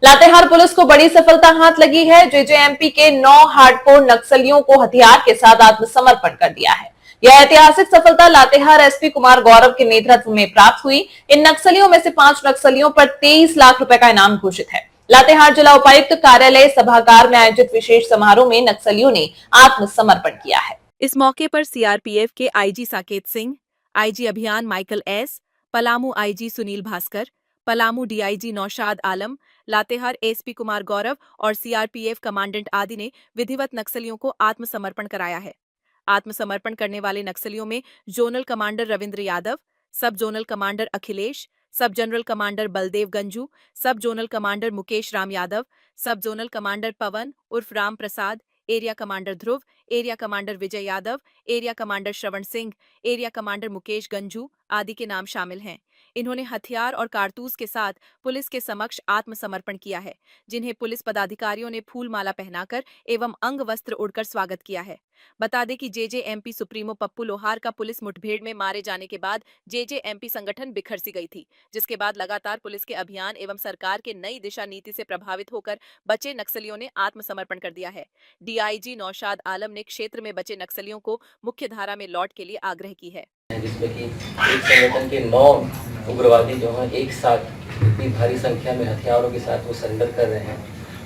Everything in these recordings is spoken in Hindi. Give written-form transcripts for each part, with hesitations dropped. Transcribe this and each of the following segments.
लातेहार पुलिस को बड़ी सफलता हाथ लगी है। जेजेएमपी के 9 हार्डकोर नक्सलियों को हथियार के साथ आत्मसमर्पण कर दिया है। यह ऐतिहासिक सफलता लातेहार एसपी कुमार गौरव के नेतृत्व में प्राप्त हुई। इन नक्सलियों में से 5 नक्सलियों पर 23 लाख रुपए का इनाम घोषित है। लातेहार जिला उपायुक्त कार्यालय सभागार में आयोजित विशेष समारोह में नक्सलियों ने आत्मसमर्पण किया है। इस मौके पर सीआरपीएफ के आईजी साकेत सिंह, आईजी अभियान Michael S, Palamu IG Sunil Bhaskar, Palamu DIG Naushad Alam, Latehar SP Kumar Gaurav और सीआरपीएफ कमांडेंट आदि ने विधिवत नक्सलियों को आत्मसमर्पण कराया है। आत्मसमर्पण करने वाले नक्सलियों में जोनल कमांडर रविंद्र यादव, सब जोनल कमांडर अखिलेश, सब जनरल कमांडर बलदेव गंजू, सब जोनल कमांडर मुकेश राम यादव, सब जोनल कमांडर पवन उर्फ राम प्रसाद, एरिया कमांडर ध्रुव, area commander Vijay Yadav, area commander श्रवण सिंह, एरिया कमांडर मुकेश गंजू आदि के नाम शामिल हैं। इन्होंने हथियार और कारतूस के साथ पुलिस के समक्ष आत्मसमर्पण किया है, जिन्हें पुलिस पदाधिकारियों ने फूल माला पहनाकर एवं अंग वस्त्र उड़कर स्वागत किया है। बता दें कि जेजेएमपी सुप्रीमो पप्पू लोहार का पुलिस मुठभेड़ में मारे जाने के बाद जेजेएमपी संगठन बिखर सी गई थी, जिसके बाद लगातार पुलिस के अभियान एवं सरकार के नई दिशा नीति से प्रभावित होकर बचे नक्सलियों ने आत्मसमर्पण कर दिया है। डीआईजी नौशाद आलम ने क्षेत्र में बचे नक्सलियों को मुख्य धारा में लौट के लिए आग्रह की है, जिसमें कि एक संगठन के 9 उग्रवादी जो हैं एक साथ इतनी भारी संख्या में हथियारों के साथ वो सरेंडर कर रहे हैं।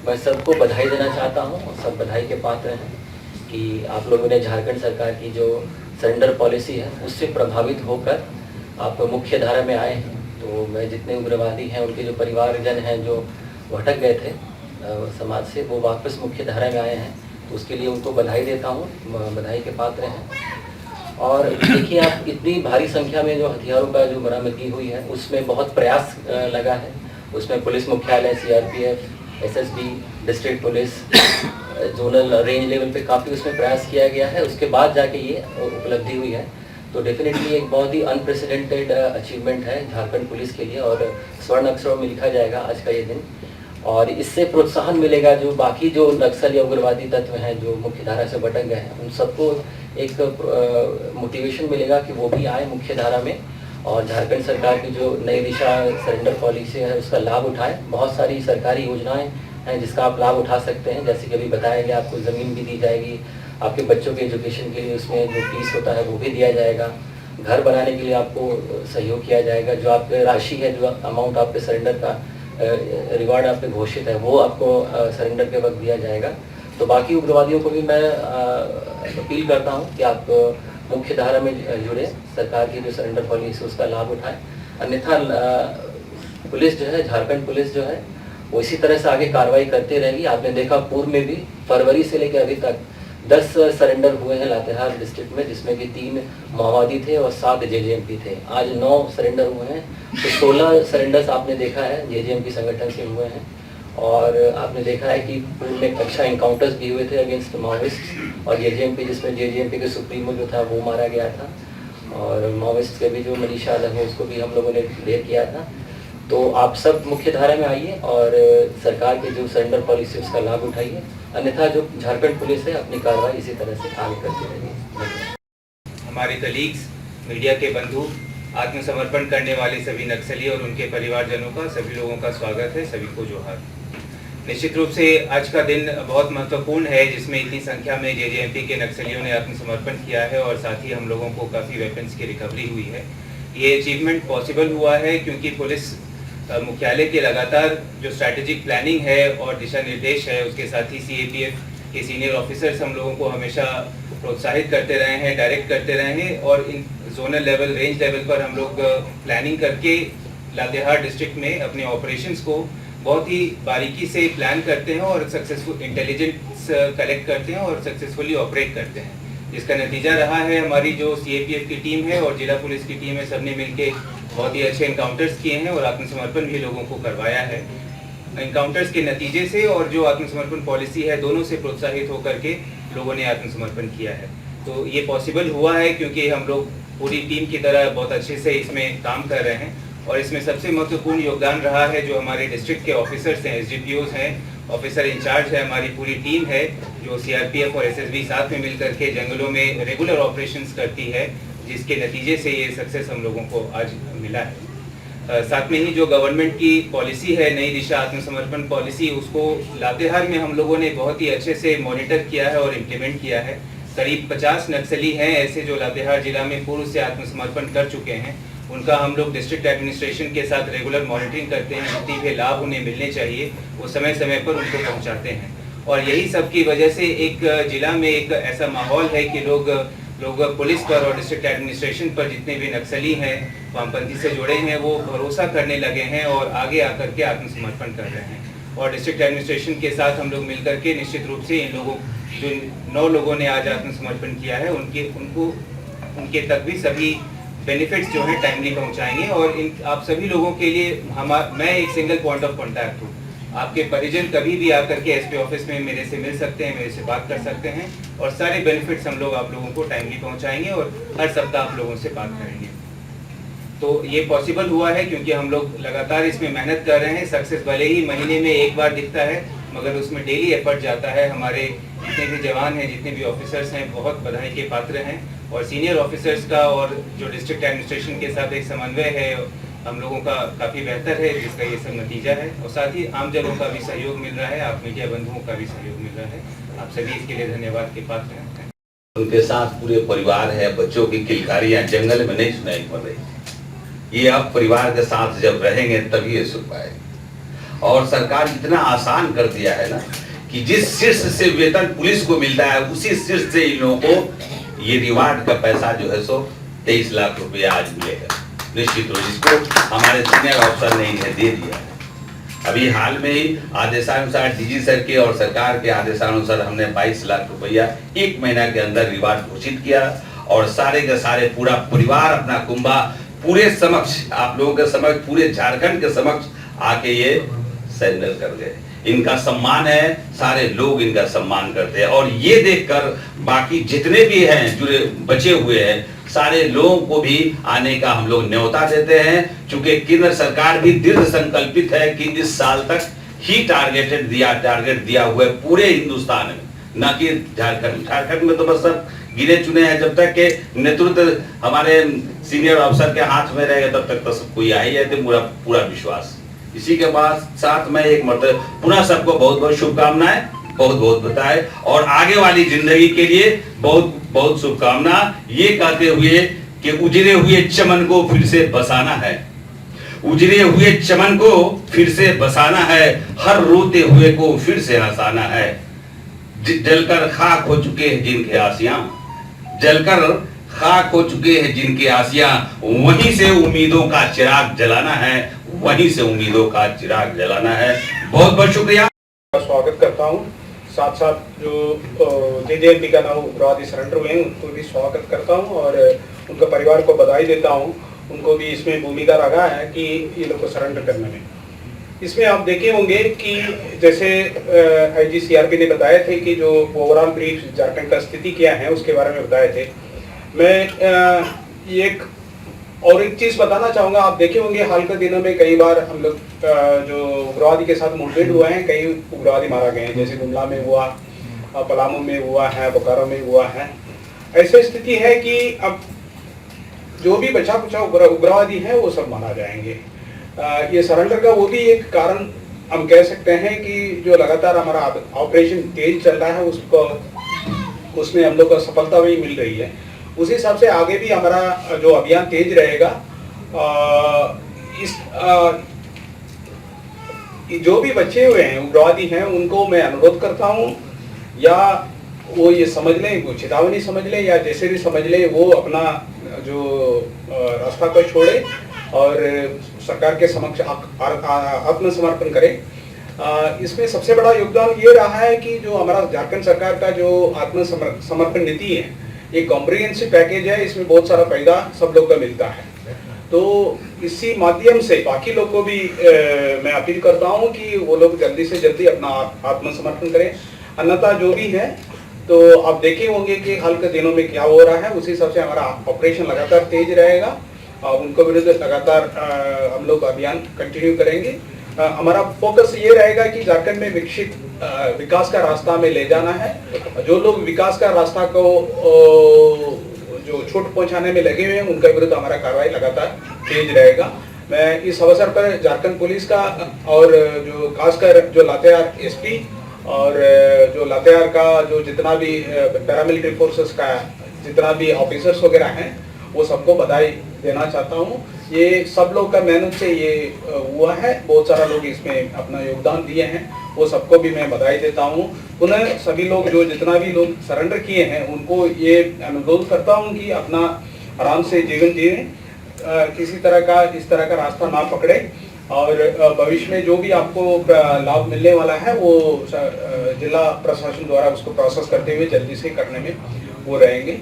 मैं सबको बधाई देना चाहता हूं और सब बधाई के पात्र हैं कि आप लोगों ने झारखंड सरकार की जो सरेंडर पॉलिसी है उससे प्रभावित होकर आप मुख्य धारा में आए हैं। तो मैं जितने उग्रवादी हैं उनके जो परिवारजन हैं जो भटक गए थे समाज से, वो वापस मुख्य धारा में आए हैं, तो उसके लिए उनको बधाई देता हूँ, बधाई के पात्र हैं। और देखिए आप इतनी भारी संख्या में जो हथियारों का जो बरामदगी हुई है उसमें बहुत प्रयास लगा है। उसमें पुलिस मुख्यालय, CRPF, SSB, district police, zonal range level पे काफ़ी उसमें प्रयास किया गया है। उसके बाद जाके ये उपलब्धि हुई है। तो डेफिनेटली एक बहुत ही अनप्रेसिडेंटेड अचीवमेंट है झारखंड पुलिस के लिए और स्वर्ण अक्षरों में लिखा जाएगा आज का ये दिन। और इससे प्रोत्साहन मिलेगा जो बाकी जो नक्सल या उग्रवादी तत्व हैं जो मुख्य धारा से भटक गए हैं, उन सबको एक मोटिवेशन मिलेगा कि वो भी आए मुख्य धारा में और झारखंड सरकार की जो नई दिशा सरेंडर पॉलिसी है उसका लाभ उठाएं। बहुत सारी सरकारी योजनाएं हैं जिसका आप लाभ उठा सकते हैं। जैसे कि अभी बताया गया, आपको ज़मीन भी दी जाएगी, आपके बच्चों के एजुकेशन के लिए उसमें जो फीस होता है वो भी दिया जाएगा, घर बनाने के लिए आपको सहयोग किया जाएगा, जो आपकी राशि है, जो अमाउंट आपके सरेंडर का रिवार्ड आप पे घोषित है वो आपको सरेंडर के वक्त दिया जाएगा। तो बाकी उग्रवादियों को भी मैं अपील करता हूं कि आप मुख्य धारा में जुड़े, सरकार की जो सरेंडर पॉलिसी उसका लाभ उठाएं। अन्यथा पुलिस जो है, झारखंड पुलिस जो है वो इसी तरह से आगे कार्रवाई करती रहेगी। आपने देखा पूर्व में भी फरवरी से लेकर अभी तक 10 सरेंडर हुए हैं लातेहार डिस्ट्रिक्ट में, जिसमें कि 3 माओवादी थे और 7 जेजेएमपी थे। आज 9 सरेंडर हुए हैं, तो 16 सरेंडर्स आपने देखा है जेजेएमपी संगठन से हुए हैं। और आपने देखा है कि पूर्व में अच्छा इनकाउंटर्स भी हुए थे अगेंस्ट माओविस्ट और जेजेएमपी, जिसमें जेजेएमपी के सुप्रीमो जो था वो मारा गया था और माओविस्ट के भी जो मनीषा अलग है उसको भी हम लोगों ने क्लियर किया था। तो आप सब मुख्य धारा में आइए और सरकार की जो सरेंडर पॉलिसी उसका लाभ उठाइए। अन्यथा जो झारखंड पुलिस है अपनी कार्रवाई इसी तरह से आगे करती रहेगी। हमारे कलीग्स, मीडिया के बंधु, आत्मसमर्पण करने वाले सभी नक्सली और उनके परिवारजनों का, सभी लोगों का स्वागत है, सभी को जोहार। निश्चित रूप से आज का दिन बहुत महत्वपूर्ण है जिसमें इतनी संख्या में जेजेएमपी के नक्सलियों ने आत्मसमर्पण किया है और साथ ही हम लोगों को काफ़ी वेपन्स की रिकवरी हुई है। ये अचीवमेंट पॉसिबल हुआ है क्योंकि पुलिस मुख्यालय के लगातार जो स्ट्रैटेजिक प्लानिंग है और दिशा निर्देश है, उसके साथ ही सीएपीएफ के सीनियर ऑफिसर्स हम लोगों को हमेशा प्रोत्साहित करते रहे हैं, डायरेक्ट करते रहे हैं और इन जोनल लेवल, रेंज लेवल पर हम लोग प्लानिंग करके लातेहार डिस्ट्रिक्ट में अपने ऑपरेशंस को बहुत ही बारीकी से प्लान करते हैं और सक्सेसफुल इंटेलिजेंस कलेक्ट करते हैं और सक्सेसफुली ऑपरेट करते हैं। जिसका नतीजा रहा है हमारी जो सीएपीएफ की टीम है और जिला पुलिस की टीम है, सबने मिलके बहुत ही अच्छे इनकाउंटर्स किए हैं और आत्मसमर्पण भी लोगों को करवाया है। इनकाउंटर्स के नतीजे से और जो आत्मसमर्पण पॉलिसी है, दोनों से प्रोत्साहित होकर के लोगों ने आत्मसमर्पण किया है। तो ये पॉसिबल हुआ है क्योंकि हम लोग पूरी टीम की तरह बहुत अच्छे से इसमें काम कर रहे हैं और इसमें सबसे महत्वपूर्ण योगदान रहा है जो हमारे डिस्ट्रिक्ट के ऑफिसर्स हैं, एसडीपीओज हैं, ऑफिसर इंचार्ज है, हमारी पूरी टीम है जो सीआरपीएफ और एसएसबी साथ में मिलकर के जंगलों में रेगुलर ऑपरेशंस करती है, जिसके नतीजे से ये सक्सेस हम लोगों को आज मिला है। साथ में ही जो गवर्नमेंट की पॉलिसी है नई दिशा आत्मसमर्पण पॉलिसी, उसको लातेहार में हम लोगों ने बहुत ही अच्छे से मॉनिटर किया है और इम्प्लीमेंट किया है। करीब 50 नक्सली हैं ऐसे जो लातेहार जिला में पूर्व से आत्मसमर्पण कर चुके हैं। उनका हम लोग डिस्ट्रिक्ट एडमिनिस्ट्रेशन के साथ रेगुलर मॉनिटरिंग करते हैं, जितनी भी लाभ उन्हें मिलने चाहिए वो समय समय पर उनको पहुंचाते हैं। और यही सब की वजह से एक जिला में एक ऐसा माहौल है कि लोग पुलिस पर और डिस्ट्रिक्ट एडमिनिस्ट्रेशन पर जितने भी नक्सली हैं, वामपंथी से जुड़े हैं, वो भरोसा करने लगे हैं और आगे आकर के आत्मसमर्पण कर रहे हैं। और डिस्ट्रिक्ट एडमिनिस्ट्रेशन के साथ हम लोग मिलकर के निश्चित रूप से इन लोगों जो 9 लोगों ने आज आत्मसमर्पण किया है उनके तक भी सभी बेनिफिट्स जो हैं टाइमली पहुंचाएंगे। और आप सभी लोगों के लिए मैं एक सिंगल पॉइंट ऑफ कॉन्टैक्ट हूँ। आपके परिजन कभी भी आकर के एसपी ऑफिस में मेरे से मिल सकते हैं, मेरे से बात कर सकते हैं और सारे बेनिफिट्स हम लोग आप लोगों को टाइमली पहुंचाएंगे और हर सप्ताह आप लोगों से बात करेंगे। तो ये पॉसिबल हुआ है क्योंकि हम लोग लगातार इसमें मेहनत कर रहे हैं। सक्सेस भले ही महीने में एक बार दिखता है, मगर उसमें डेली एफर्ट जाता है। हमारे जितने भी जवान हैं, जितने भी ऑफिसर्स हैं, बहुत बधाई के पात्र हैं। और सीनियर ऑफिसर्स का और जो डिस्ट्रिक्ट एडमिनिस्ट्रेशन के साथ एक समन्वय है हम लोगों का काफ़ी बेहतर है, जिसका ये सब नतीजा है। और साथ ही आम जनों का भी सहयोग मिल रहा है, आप मीडिया बंधुओं का भी सहयोग मिल रहा है। आप सभी इसके लिए धन्यवाद के पात्र हैं। उनके साथ पूरे परिवार है, बच्चों की किलकारियां जंगल में नहीं सुनाई पड़ रही। ये अब परिवार के साथ जब रहेंगे तभी ये सुन पाएंगे। और सरकार इतना आसान कर दिया है ना कि जिस शीर्ष से वेतन पुलिस को मिलता है उसी शीर्ष से इन लोगों को ये रिवार्ड का पैसा जो है सो 23 लाख रुपया आज मिलेगा। निश्चित रूप इसको हमारे सीनियर अफसर ने इन्हें दे दिया है। अभी हाल में ही आदेशानुसार डीजी सर के और सरकार के आदेशानुसार हमने 22 लाख रुपया 1 महीना के अंदर रिवार्ड घोषित किया। और सारे के सारे पूरा परिवार अपना कुंभा पूरे समक्ष, आप लोगों के समक्ष, पूरे झारखंड के समक्ष आके ये सरेंडर कर गए। इनका सम्मान है, सारे लोग इनका सम्मान करते हैं। और ये देखकर बाकी जितने भी हैं जुड़े बचे हुए हैं सारे लोगों को भी आने का हम लोग न्योता देते हैं। चूंकि केंद्र सरकार भी दृढ़ संकल्पित है कि इस साल तक ही टारगेट दिया हुआ है पूरे हिंदुस्तान में, न कि झारखंड में तो बस सब गिने चुने हैं। जब तक के नेतृत्व हमारे सीनियर अफसर के हाथ में रहेगा तब तक तो सब कोई आ ही है, पूरा विश्वास। इसी के बाद साथ में एक मतलब पुनः सबको बहुत बहुत शुभकामनाएं, बहुत बहुत बताए और आगे वाली जिंदगी के लिए बहुत बहुत शुभकामना। ये कहते हुए कि उजड़े हुए चमन को फिर से बसाना है, उजड़े हुए चमन को फिर से बसाना है, हर रोते हुए को फिर से हंसाना है। जलकर खाक हो चुके हैं जिनके आसियां, जलकर खाक हो चुके हैं जिनके आसियां, वहीं से उम्मीदों का चिराग जलाना है, वहीं से उम्मीदों का चिराग जलाना है। बहुत बहुत शुक्रिया, स्वागत करता हूं। साथ साथ जो जेजेएमपी का नाम उग्रवादी सरेंडर हुए हैं उनको भी स्वागत करता हूं और उनके परिवार को बधाई देता हूं। उनको भी इसमें भूमिका रहा है कि ये लोग को सरेंडर करने में। इसमें आप देखे होंगे कि जैसे आईजी सीआरपी ने बताए थे कि जो ओवरऑल ब्रीफ झारखंड का स्थिति क्या है उसके बारे में बताए थे। मैं एक और एक चीज़ बताना चाहूँगा। आप देखे होंगे हाल के दिनों में कई बार हम लोग जो उग्रवादी के साथ मुठभेड़ हुआ है, कई उग्रवादी मारा गए हैं। जैसे गुमला में हुआ, पलामू में हुआ है, बोकारो में हुआ है। ऐसी स्थिति है कि अब जो भी बचा कुचा उग्रवादी है वो सब मारा जाएंगे। ये सरेंडर का वो भी एक कारण हम कह सकते हैं कि जो लगातार हमारा ऑपरेशन तेज चल रहा है उसमें हम लोग को सफलता भी मिल रही है। उसी हिसाब से आगे भी हमारा जो अभियान तेज रहेगा। जो भी बचे हुए हैं उग्रवादी हैं उनको मैं अनुरोध करता हूं, या वो ये समझ लें, वो चेतावनी समझ लें या जैसे भी समझ लें, वो अपना जो रास्ता को छोड़े और सरकार के समक्ष आत्मसमर्पण करें। इसमें सबसे बड़ा योगदान ये रहा है कि जो हमारा झारखंड सरकार का जो आत्मसमर्पण नीति है, एक कॉम्प्रिहेंसिव पैकेज है। इसमें बहुत सारा फायदा सब लोग का मिलता है। तो इसी माध्यम से बाकी लोग को भी मैं अपील करता हूं कि वो लोग जल्दी से जल्दी अपना आत्मसमर्पण करें। अन्यथा जो भी है तो आप देखे होंगे कि हाल के दिनों में क्या हो रहा है। उसी हिसाब से हमारा ऑपरेशन लगातार तेज रहेगा और उनको विरुद्ध लगातार हम लोग अभियान कंटिन्यू करेंगे। हमारा फोकस ये रहेगा कि झारखंड में विकास का रास्ता में ले जाना है। जो लोग विकास का रास्ता को जो छूट पहुंचाने में लगे हुए हैं उनके विरुद्ध हमारा कार्रवाई लगातार तेज रहेगा। मैं इस अवसर पर झारखंड पुलिस का और जो खासकर जो लातेहार एसपी और जो लातेहार का जो जितना भी पैरामिलिट्री फोर्सेस का जितना भी ऑफिसर्स वगैरह हैं वो सबको बधाई देना चाहता हूँ। ये सब लोग का मेहनत से ये हुआ है, बहुत सारा लोग इसमें अपना योगदान दिए हैं, वो सबको भी मैं बधाई देता हूँ। पुनः सभी लोग जो जितना भी लोग सरेंडर किए हैं उनको ये अनुरोध करता हूँ कि अपना आराम से जीवन जिए, किसी तरह का इस तरह का रास्ता ना पकड़े और भविष्य में जो भी आपको लाभ मिलने वाला है वो जिला प्रशासन द्वारा उसको प्रोसेस करते हुए जल्दी से करने में वो रहेंगे।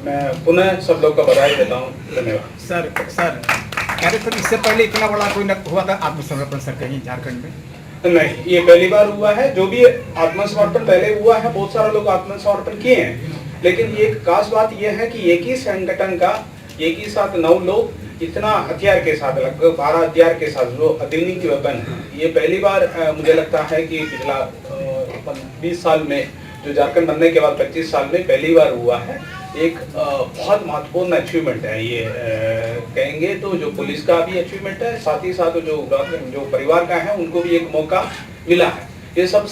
मैं पुनः सब लोग का बधाई देता हूँ। धन्यवाद। सर कह रहे सर इससे पहले इतना बड़ा कोई हुआ था आत्मसमर्पण सर कहीं झारखंड में? नहीं, ये पहली बार हुआ है। जो भी आत्मसमर्पण पहले हुआ है, बहुत सारे लोग आत्मसमर्पण किए हैं, लेकिन ये खास बात यह है कि एक ही संगठन का एक ही साथ 9 लोग इतना हथियार के साथ, लगभग 12 हथियार के साथ जो आधुनिक वेपन, ये पहली बार मुझे लगता है कि पिछला 20 साल में, जो झारखंड बनने के बाद 25 साल में पहली बार हुआ है। एक बहुत महत्वपूर्ण अचीवमेंट है ये, कहेंगे तो जो पुलिस का भी अचीवमेंट है, साथ ही साथ जो परिवार का है उनको भी एक मौका मिला है। ये सब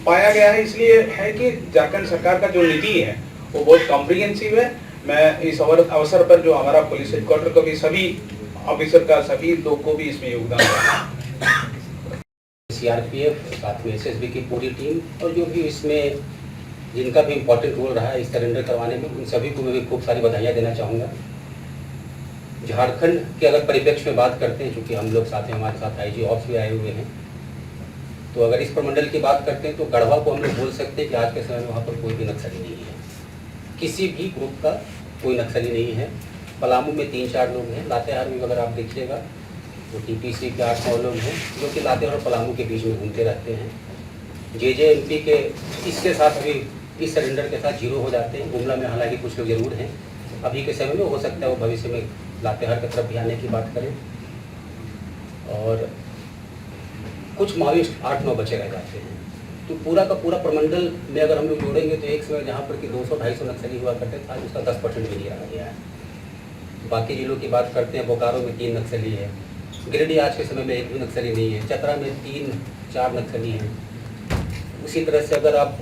पाया गया है, इसलिए है कि झारखंड सरकार का जो नीति है वो बहुत कॉम्प्रिहेंसिव है। मैं इस अवसर पर जो हमारा पुलिस हेडक्वार्टर को भी सभी ऑफिसर का सभी लोग को भी इसमें योगदान है। सीआरपीएफ साथ में एसएसबी की पूरी टीम और जो भी इसमें जिनका भी इम्पोर्टेंट रोल रहा है इस सरेंडर करवाने में, उन सभी को मैं भी खूब सारी बधाइयाँ देना चाहूँगा। झारखंड के अगर परिप्रेक्ष्य में बात करते हैं, चूँकि हम लोग साथ में हमारे साथ आईजी ऑप्स भी आए हुए हैं, तो अगर इस प्रमंडल की बात करते हैं तो गढ़वा को हम लोग बोल सकते हैं कि आज के समय में वहाँ पर कोई भी नक्सली नहीं है, किसी भी ग्रुप का कोई नक्सली नहीं है। पलामू में 3-4 लोग हैं, लातेहार में अगर आप देखिएगा तो टीपीसी के 8-9 लोग हैं जो कि लातेहार और पलामू के बीच में घूमते रहते हैं। जेजेएमपी के इसके साथ अभी इस सरेंडर के साथ 0 हो जाते हैं। गुमला में हालांकि कुछ लोग जरूर हैं, अभी के समय में हो सकता है वो भविष्य में लातेहार की तरफ भी आने की बात करें। और कुछ माओइस्ट 8-9 बचे रह जाते हैं। तो पूरा का पूरा प्रमंडल में अगर हम लोग जोड़ेंगे तो एक समय जहाँ पर कि 200-250 नक्सली हुआ करते थे, आज उसका 10% भी नहीं रहा गया है। बाकी जिलों की बात करते हैं, बोकारो में 3 नक्सली है, गिरिडीह आज के समय में 1 भी नक्सली नहीं है, चतरा में 3-4 नक्सली हैं। उसी तरह से अगर आप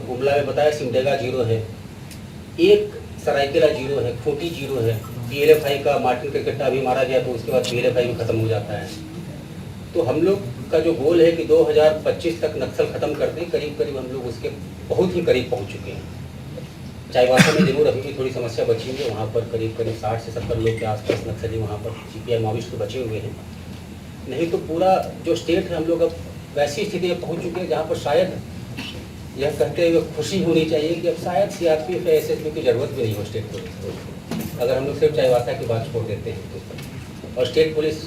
गुमला में बताया सिमडेगा 0 है, 1 सरायकेला 0 है, खूंटी 0 है, पीएलएफआई का मार्टिन का कट्टा भी मारा गया तो उसके बाद पीएलएफआई भी खत्म हो जाता है। तो हम लोग का जो गोल है कि 2025 तक नक्सल खत्म कर दें, करीब करीब हम लोग उसके बहुत ही करीब पहुंच चुके हैं। चाईबासा में जरूर अभी भी थोड़ी समस्या बची हुई है, वहाँ पर करीब 60 से 70 लोग के आसपास नक्सली वहाँ पर सीपीआई माओइस्ट तो बचे हुए हैं। नहीं तो पूरा जो स्टेट है हम लोग अब वैसी स्थिति में पहुँच चुके हैं जहाँ पर शायद यह कहते हुए खुशी होनी चाहिए कि अब शायद सीआरपीएफ या एसएसबी की जरूरत भी नहीं हो स्टेट पुलिस को, अगर हम लोग सिर्फ चाईबासा की बात छोड़ देते हैं तो। और स्टेट पुलिस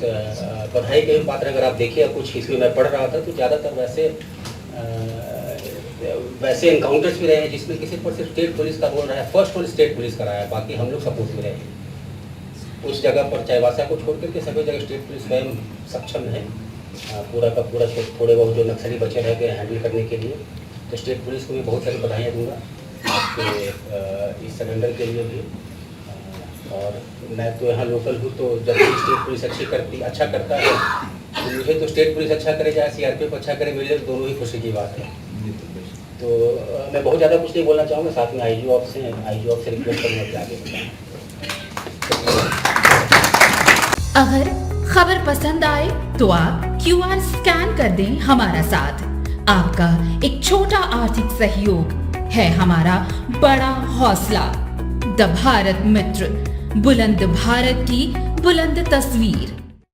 बधाई के भी पात्र, अगर आप देखिए कुछ इसमें मैं पढ़ रहा था तो ज़्यादातर वैसे एनकाउंटर्स भी रहे हैं जिसमें किसी पर सिर्फ स्टेट पुलिस का रोल रहा है, फर्स्ट रोल स्टेट पुलिस का रहा है, बाकी हम लोग सपोर्ट में रहे हैं। उस जगह पर चाईबासा को छोड़ करके सभी जगह स्टेट पुलिस स्वयं सक्षम है पूरा का पूरा थोड़े बहुत जो नक्सली बचे रह गए हैंडल करने के लिए। तो स्टेट पुलिस को भी बहुत सारी बधाइयाँ दूंगा आपके इस सरेंडर के लिए भी। और मैं तो यहाँ लोकल हूँ, तो जब भी स्टेट पुलिस अच्छा करता है तो मुझे तो स्टेट पुलिस अच्छा करे चाहे सीआरपीएफ अच्छा करे, मेरे लिए दोनों ही खुशी की बात है। तो मैं बहुत ज़्यादा कुछ नहीं बोलना चाहूँगा, साथ में आईजी ऑफ से रिक्वेस्ट करूँगा कि आगे बताएं। अगर खबर पसंद आए तो आप QR स्कैन कर दें हमारा साथ। आपका एक छोटा आर्थिक सहयोग है हमारा बड़ा हौसला। द भारत मित्र, बुलंद भारत की बुलंद तस्वीर।